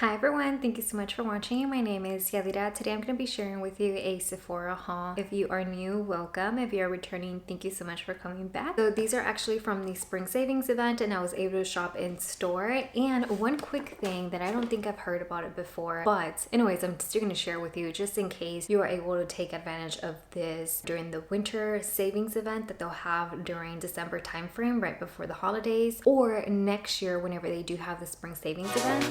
Hi everyone, thank you so much for watching. My name is Yadira. Today I'm going to be sharing with you a Sephora haul. If you are new, welcome. If you are returning, thank you so much for coming back. So these are actually from the Spring Savings Event and I was able to shop in store. And one quick thing that I don't think I've heard about it before, but anyways, I'm still going to share with you just in case you are able to take advantage of this during the winter savings event that they'll have during December timeframe right before the holidays, or next year whenever they do have the Spring Savings Event.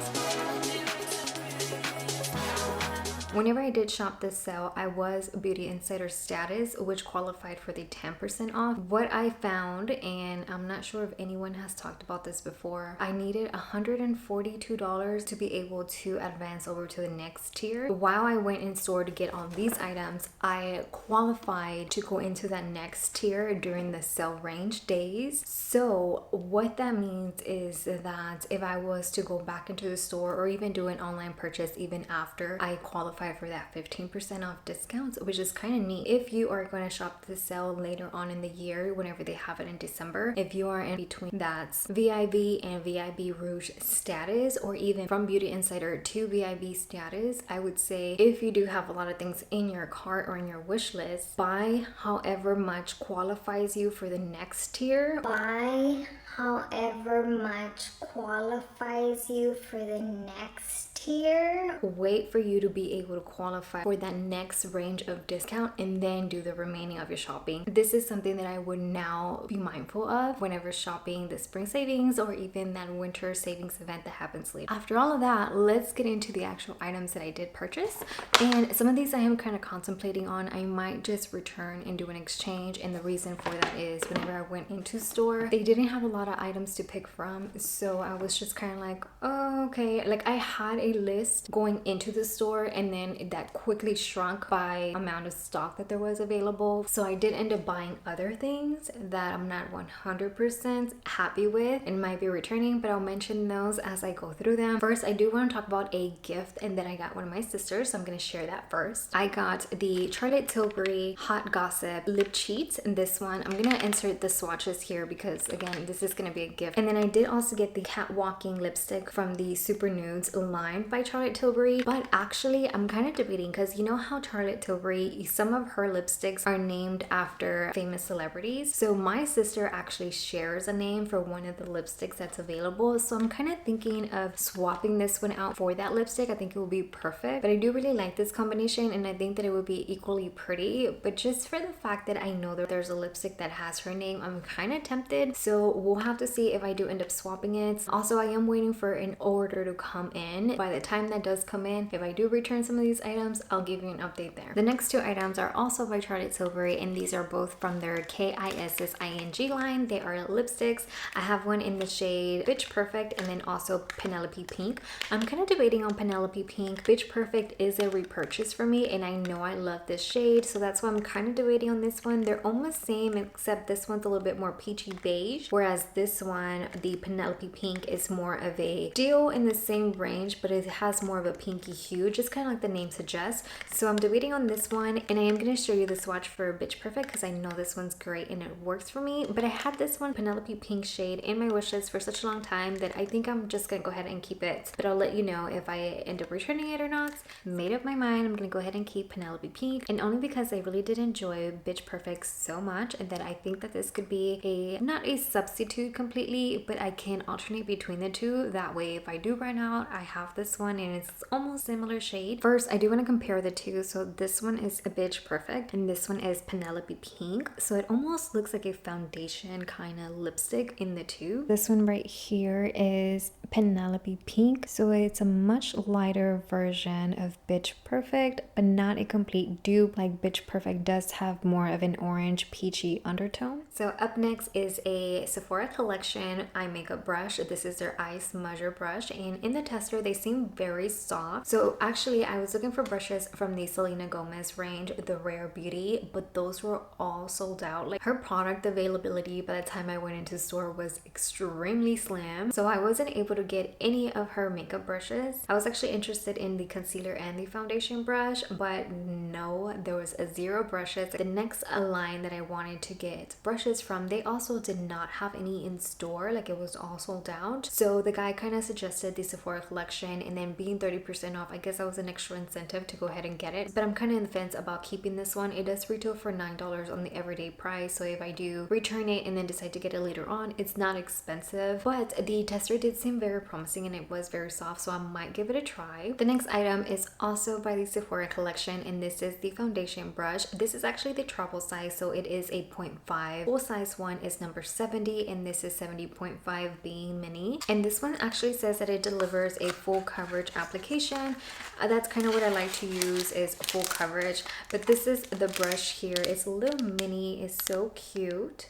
Whenever I did shop this sale, I was Beauty Insider status, which qualified for the 10% off. What I found, and I'm not sure if anyone has talked about this before, I needed $142 to be able to advance over to the next tier. While I went in store to get all these items, I qualified to go into that next tier during the sale range days. So what that means is that if I was to go back into the store or even do an online purchase even after I qualify for that 15% off discounts, which is kind of neat. If you are going to shop the sale later on in the year, whenever they have it in December, if you are in between that VIB and VIB Rouge status, or even from Beauty Insider to VIB status, I would say if you do have a lot of things in your cart or in your wish list, buy however much qualifies you for the next tier. Buy however much qualifies you for the next tier. Wait for you to be able to qualify for that next range of discount and then do the remaining of your shopping. This is something that I would now be mindful of whenever shopping the spring savings or even that winter savings event that happens later. After all of that, let's get into the actual items that I did purchase. And some of these I am kind of contemplating on. I might just return and do an exchange, and the reason for that is whenever I went into store, they didn't have a lot of items to pick from, so I was just kind of like, oh, okay. Like I had a list going into the store and then that quickly shrunk by amount of stock that there was available, so I did end up buying other things that I'm not 100% happy with and might be returning, but I'll mention those as I go through them. First, I do want to talk about a gift and then I got one of my sisters, so I'm going to share that first. I got the Charlotte Tilbury Hot Gossip Lip Cheat, and this one I'm going to insert the swatches here because again this is going to be a gift. And then I did also get the Catwalking lipstick from the Super Nudes line by Charlotte Tilbury, but actually I'm kind of debating because you know how Charlotte Tilbury, some of her lipsticks are named after famous celebrities. So my sister actually shares a name for one of the lipsticks that's available, so I'm kind of thinking of swapping this one out for that lipstick. I think it will be perfect, but I do really like this combination and I think that it would be equally pretty, but just for the fact that I know that there's a lipstick that has her name, I'm kind of tempted, so we'll have to see if I do end up swapping it. Also, I am waiting for an order to come in. By the time that does come in, if I do return some of these items, I'll give you an update there. The next two items are also by Charlotte Tilbury, and these are both from their K.I.S.S.I.N.G line. They are lipsticks. I have one in the shade Bitch Perfect and then also Penelope Pink. I'm kind of debating on Penelope Pink. Bitch Perfect is a repurchase for me and I know I love this shade, so that's why I'm kind of debating on this one. They're almost same except this one's a little bit more peachy beige, whereas this one, the Penelope Pink, is more of a deal in the same range, but it has more of a pinky hue, just kind of like the name suggests. So I'm debating on this one, and I am going to show you the swatch for Bitch Perfect because I know this one's great and it works for me. But I had this one, Penelope Pink shade, in my wish list for such a long time that I think I'm just going to go ahead and keep it. But I'll let you know if I end up returning it or not. Made up my mind, I'm going to go ahead and keep Penelope Pink, and only because I really did enjoy Bitch Perfect so much and that I think that this could be not a substitute completely, but I can alternate between the two. That way if I do run out, I have this one and it's almost similar shade. First, I do want to compare the two. So this one is a Bitch Perfect and this one is Penelope Pink, so it almost looks like a foundation kind of lipstick in the two. This one right here is Penelope Pink, so it's a much lighter version of Bitch Perfect, but not a complete dupe. Like Bitch Perfect does have more of an orange peachy undertone. So up next is a Sephora Collection eye makeup brush. This is their eye smudger brush, and in the tester they seem very soft. So actually I was looking for brushes from the Selena Gomez range, the Rare Beauty, but those were all sold out. Like her product availability by the time I went into store was extremely slim, so I wasn't able to to get any of her makeup brushes. I was actually interested in the concealer and the foundation brush, but no, there was a zero brushes. The next line that I wanted to get brushes from, they also did not have any in store, like it was all sold out. So the guy kind of suggested the Sephora Collection, and then being 30% off, I guess that was an extra incentive to go ahead and get it. But I'm kind of in the fence about keeping this one. It does retail for $9 on the everyday price, so if I do return it and then decide to get it later on, it's not expensive. But the tester did seem very promising and it was very soft, so I might give it a try. The next item is also by the Sephora Collection, and this is the foundation brush. This is actually the travel size, so it is a 0.5. Full size one is number 70, and this is 70.5 being mini. And this one actually says that it delivers a full coverage application. That's kind of what I like to use, is full coverage. But this is the brush here. It's a little mini, it's so cute.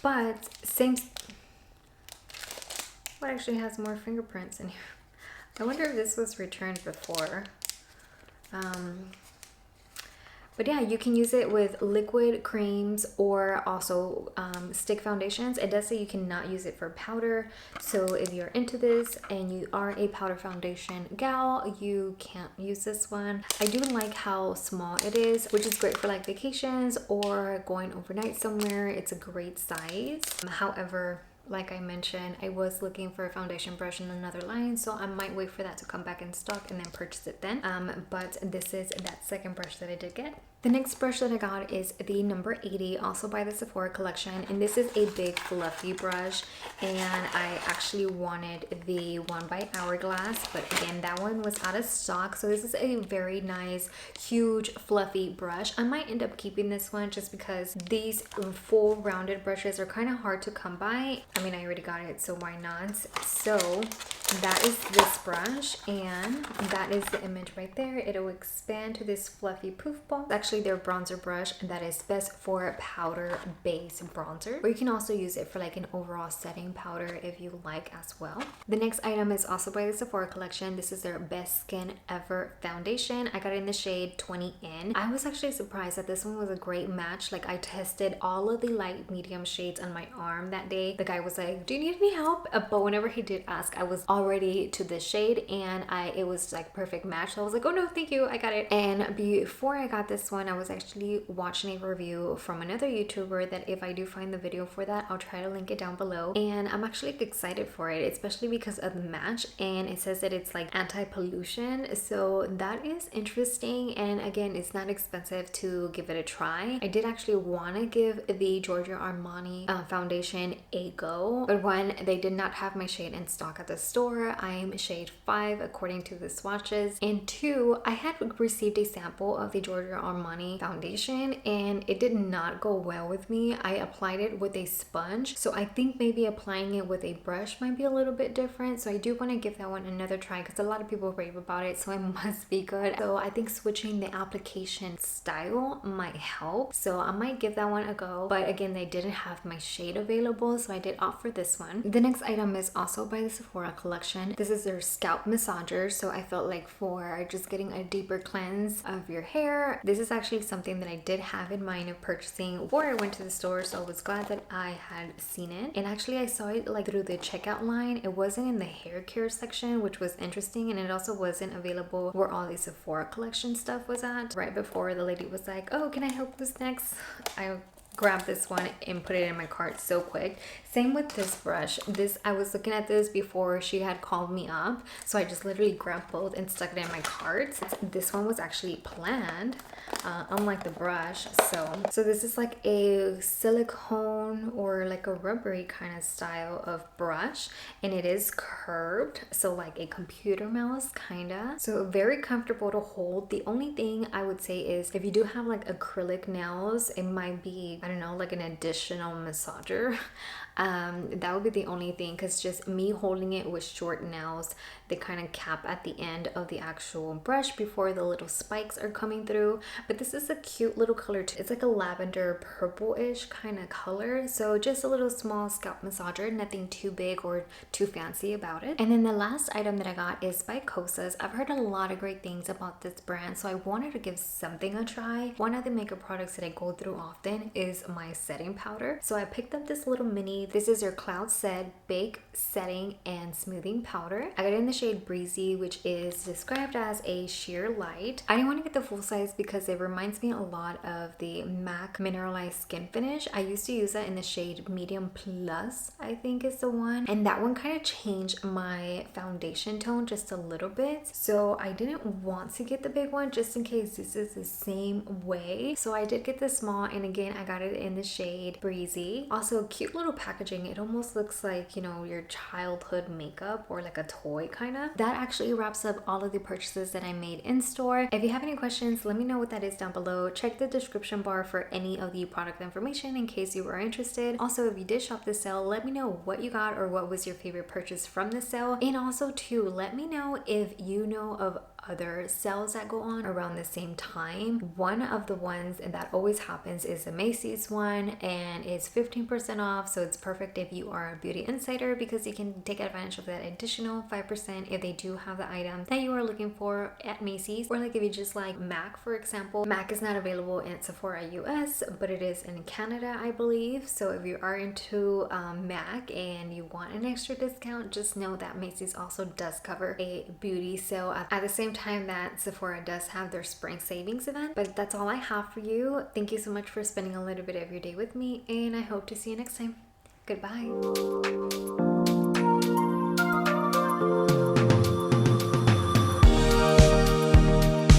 But same, what actually has more fingerprints in here? I wonder if this was returned before. But yeah, you can use it with liquid creams or also stick foundations. It does say you cannot use it for powder. So if you're into this and you are a powder foundation gal, you can't use this one. I do like how small it is, which is great for like vacations or going overnight somewhere. It's a great size. However, like I mentioned, I was looking for a foundation brush in another line, so I might wait for that to come back in stock and then purchase it then. But this is that second brush that I did get. The next brush that I got is the number 80, also by the Sephora Collection, and this is a big fluffy brush, and I actually wanted the one by Hourglass, but again, that one was out of stock. So this is a very nice, huge, fluffy brush. I might end up keeping this one just because these full rounded brushes are kind of hard to come by. I mean, I already got it, so why not? So that is this brush, and that is the image right there. It'll expand to this fluffy poof ball. Actually, their bronzer brush that is best for powder base bronzer, or you can also use it for like an overall setting powder if you like as well. The next item is also by the Sephora Collection. This is their Best Skin Ever foundation. I got it in the shade 20N. I was actually surprised that this one was a great match. Like, I tested all of the light medium shades on my arm that day. The guy was like, do you need any help? But whenever he did ask, I was already to this shade, and it was like perfect match. So I was like, oh no, thank you, I got it. And before I got this one, I was actually watching a review from another YouTuber that if I do find the video for that, I'll try to link it down below. And I'm actually excited for it, especially because of the match, and it says that it's like anti-pollution, so that is interesting. And again, it's not expensive to give it a try. I did actually want to give the Giorgio Armani foundation a go, but when they did not have my shade in stock at the store, I'm shade 5 according to the swatches, and 2, I had received a sample of the Giorgio Armani foundation and it did not go well with me. I applied it with a sponge, so I think maybe applying it with a brush might be a little bit different. So I do want to give that one another try because a lot of people rave about it, so it must be good. So I think switching the application style might help, so I might give that one a go. But again, they didn't have my shade available, so I did opt for this one. The next item is also by the Sephora Collection. This is their scalp massager, so I felt like for just getting a deeper cleanse of your hair, this is actually something that I did have in mind of purchasing before I went to the store, so I was glad that I had seen it. And actually I saw it like through the checkout line. It wasn't in the hair care section, which was interesting, and it also wasn't available where all the Sephora Collection stuff was at. Right before, the lady was like, oh, can I help with next? I grabbed this one and put it in my cart so quick. Same with this brush. I was looking at this before she had called me up, so I just literally grabbed both and stuck it in my cart. This one was actually planned, unlike the brush. So this is like a silicone or like a rubbery kind of style of brush, and it is curved, so like a computer mouse kinda. So very comfortable to hold. The only thing I would say is if you do have like acrylic nails, it might be, I don't know, like an additional massager. That would be the only thing, because just me holding it with short nails, they kind of cap at the end of the actual brush before the little spikes are coming through. But this is a cute little color too. It's like a lavender purple-ish kind of color, so just a little small scalp massager, nothing too big or too fancy about it. And then the last item that I got is by KOSAS. I've heard a lot of great things about this brand, so I wanted to give something a try. One of the makeup products that I go through often is my setting powder, so I picked up this little mini me. This is their Cloud Set Bake Setting and Smoothing Powder. I got it in the shade Breezy, which is described as a sheer light. I didn't want to get the full size because it reminds me a lot of the MAC Mineralized Skin Finish. I used to use that in the shade Medium Plus, I think is the one. And that one kind of changed my foundation tone just a little bit. So I didn't want to get the big one just in case this is the same way. So I did get the small, and again, I got it in the shade Breezy. Also, cute little packaging. It almost looks like, you know, your childhood makeup or like a toy kind of. That actually wraps up all of the purchases that I made in store. If you have any questions, let me know what that is down below. Check the description bar for any of the product information in case you are interested. Also, if you did shop this sale, let me know what you got or what was your favorite purchase from the sale. And also too, let me know if you know of other sales that go on around the same time. One of the ones that always happens is the Macy's one, and it's 15% off, so it's perfect if you are a beauty insider because you can take advantage of that additional 5% if they do have the item that you are looking for at Macy's. Or like if you just like MAC, for example. MAC is not available in Sephora US, but it is in Canada, I believe. So if you are into MAC and you want an extra discount, just know that Macy's also does cover a beauty sale at the same time that Sephora does have their spring savings event. But that's all I have for you. Thank you so much for spending a little bit of your day with me, and I hope to see you next time. Goodbye.